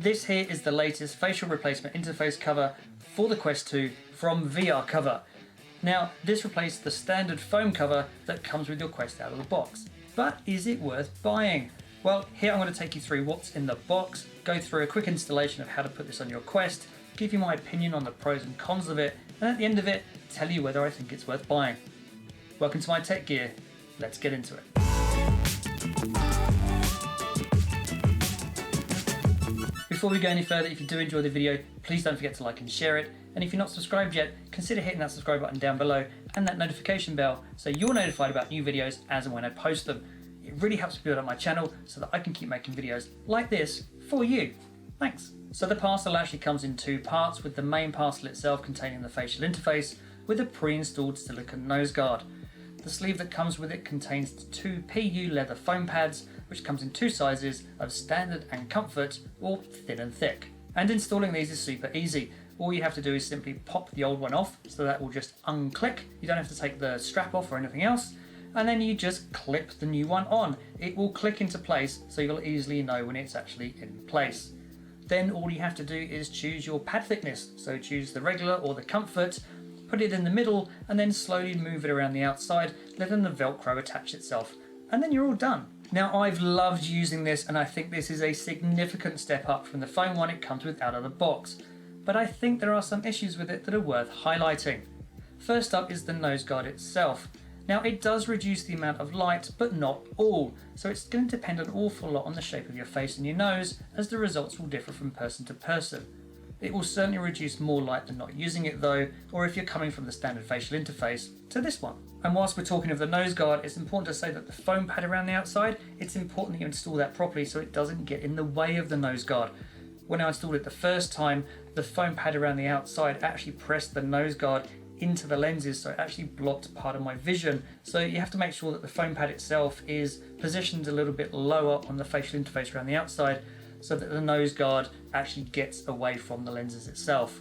This here is the latest facial replacement interface cover for the Quest 2 from VR Cover. Now, this replaced the standard foam cover that comes with your Quest out of the box. But is it worth buying? Well, here I'm going to take you through what's in the box, go through a quick installation of how to put this on your Quest, give you my opinion on the pros and cons of it, and at the end of it, tell you whether I think it's worth buying. Welcome to my tech gear. Let's get into it. Before we go any further, if you do enjoy the video, please don't forget to like and share it. And if you're not subscribed yet, consider hitting that subscribe button down below and that notification bell so you're notified about new videos as and when I post them. It really helps build up my channel so that I can keep making videos like this for you. Thanks. So the parcel actually comes in two parts, with the main parcel itself containing the facial interface with a pre-installed silicone nose guard. The sleeve that comes with it contains two PU leather foam pads, which comes in two sizes of standard and comfort, or thin and thick. And installing these is super easy. All you have to do is simply pop the old one off, so that will just unclick. You don't have to take the strap off or anything else. And then you just clip the new one on. It will click into place, so you'll easily know when it's actually in place. Then all you have to do is choose your pad thickness. So choose the regular or the comfort, put it in the middle, and then slowly move it around the outside, letting the Velcro attach itself. And then you're all done. Now, I've loved using this, and I think this is a significant step up from the foam one it comes with out of the box. But I think there are some issues with it that are worth highlighting. First up is the nose guard itself. Now, it does reduce the amount of light, but not all, so it's going to depend an awful lot on the shape of your face and your nose, as the results will differ from person to person. It will certainly reduce more light than not using it though, or if you're coming from the standard facial interface to this one. And whilst we're talking of the nose guard, it's important to say that the foam pad around the outside, it's important that you install that properly so it doesn't get in the way of the nose guard. When I installed it the first time, the foam pad around the outside actually pressed the nose guard into the lenses, so it actually blocked part of my vision. So you have to make sure that the foam pad itself is positioned a little bit lower on the facial interface around the outside, so that the nose guard actually gets away from the lenses itself.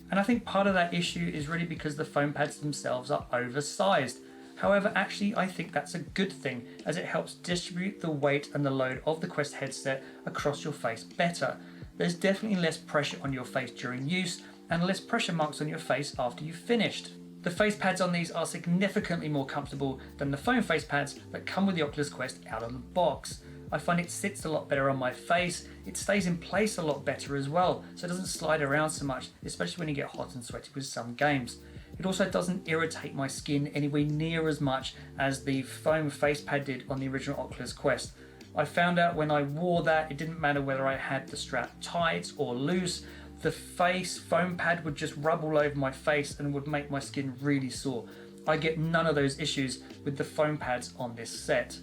And I think part of that issue is really because the foam pads themselves are oversized. However, actually I think that's a good thing, as it helps distribute the weight and the load of the Quest headset across your face better. There's definitely less pressure on your face during use, and less pressure marks on your face after you've finished. The face pads on these are significantly more comfortable than the foam face pads that come with the Oculus Quest out of the box. I find it sits a lot better on my face, it stays in place a lot better as well, so it doesn't slide around so much, especially when you get hot and sweaty with some games. It also doesn't irritate my skin anywhere near as much as the foam face pad did on the original Oculus Quest. I found out when I wore that, it didn't matter whether I had the strap tight or loose, the face foam pad would just rub all over my face and would make my skin really sore. I get none of those issues with the foam pads on this set.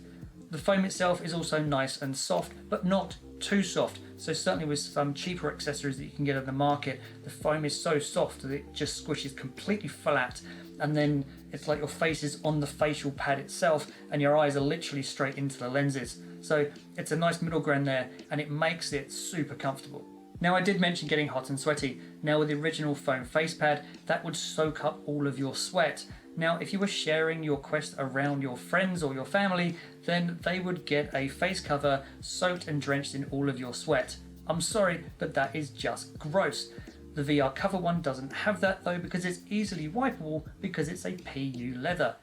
The foam itself is also nice and soft, but not too soft. So certainly with some cheaper accessories that you can get on the market, the foam is so soft that it just squishes completely flat, and then it's like your face is on the facial pad itself and your eyes are literally straight into the lenses. So it's a nice middle ground there, and it makes it super comfortable. Now, I did mention getting hot and sweaty. Now with the original foam face pad, that would soak up all of your sweat. Now, if you were sharing your Quest around your friends or your family, then they would get a face cover soaked and drenched in all of your sweat. I'm sorry, but that is just gross. The VR Cover one doesn't have that though, because it's easily wipeable because it's a PU leather.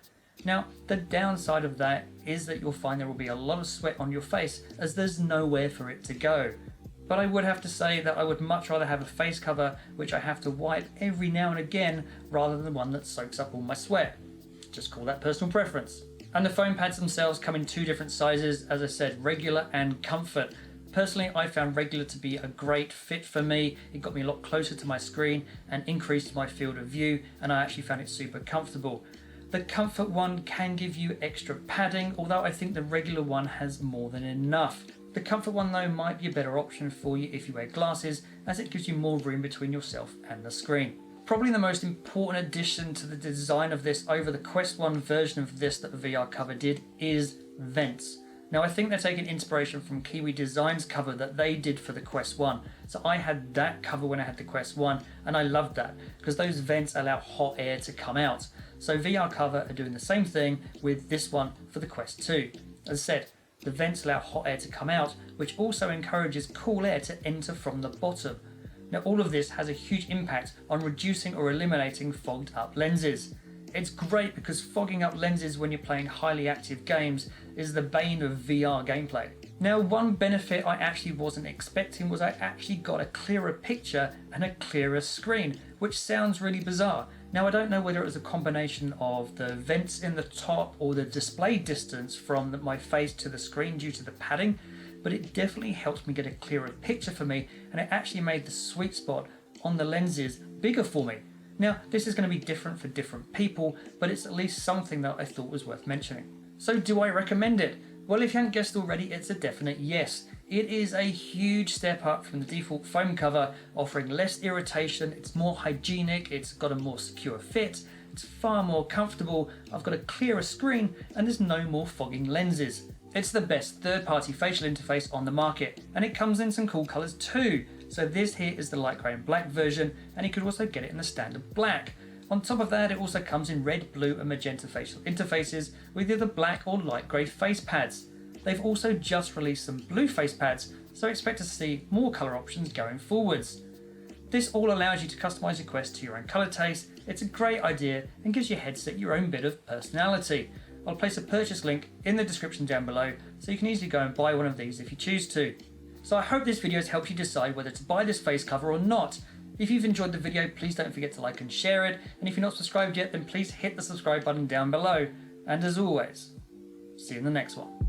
Now, the downside of that is that you'll find there will be a lot of sweat on your face, as there's nowhere for it to go. But I would have to say that I would much rather have a face cover which I have to wipe every now and again, rather than one that soaks up all my sweat. Just call that personal preference. And the foam pads themselves come in two different sizes, as I said, regular and comfort. Personally, I found regular to be a great fit for me. It got me a lot closer to my screen and increased my field of view, and I actually found it super comfortable. The comfort one can give you extra padding, although I think the regular one has more than enough. The comfort one though might be a better option for you if you wear glasses, as it gives you more room between yourself and the screen. Probably the most important addition to the design of this over the Quest 1 version of this that the VR Cover did is vents. Now, I think they're taking inspiration from Kiwi Design's cover that they did for the Quest 1. So I had that cover when I had the Quest 1, and I loved that because those vents allow hot air to come out. So VR Cover are doing the same thing with this one for the Quest 2. As I said, The vents allow hot air to come out, which also encourages cool air to enter from the bottom. Now all of this has a huge impact on reducing or eliminating fogged up lenses. It's great because fogging up lenses when you're playing highly active games is the bane of VR gameplay. Now one benefit I actually wasn't expecting was I actually got a clearer picture and a clearer screen, which sounds really bizarre. Now I don't know whether it was a combination of the vents in the top or the display distance from my face to the screen due to the padding, but it definitely helped me get a clearer picture for me, and it actually made the sweet spot on the lenses bigger for me. Now this is going to be different for different people, but it's at least something that I thought was worth mentioning. So do I recommend it? Well, if you haven't guessed already, it's a definite yes. It is a huge step up from the default foam cover, offering less irritation, it's more hygienic, it's got a more secure fit, it's far more comfortable, I've got a clearer screen, and there's no more fogging lenses. It's the best third-party facial interface on the market, and it comes in some cool colours too. So this here is the light grey and black version, and you could also get it in the standard black. On top of that, it also comes in red, blue and magenta facial interfaces with either black or light grey face pads. They've also just released some blue face pads, so expect to see more colour options going forwards. This all allows you to customise your Quest to your own colour taste. It's a great idea and gives your headset your own bit of personality. I'll place a purchase link in the description down below, so you can easily go and buy one of these if you choose to. So I hope this video has helped you decide whether to buy this face cover or not. If you've enjoyed the video, please don't forget to like and share it, and if you're not subscribed yet, then please hit the subscribe button down below. And as always, see you in the next one.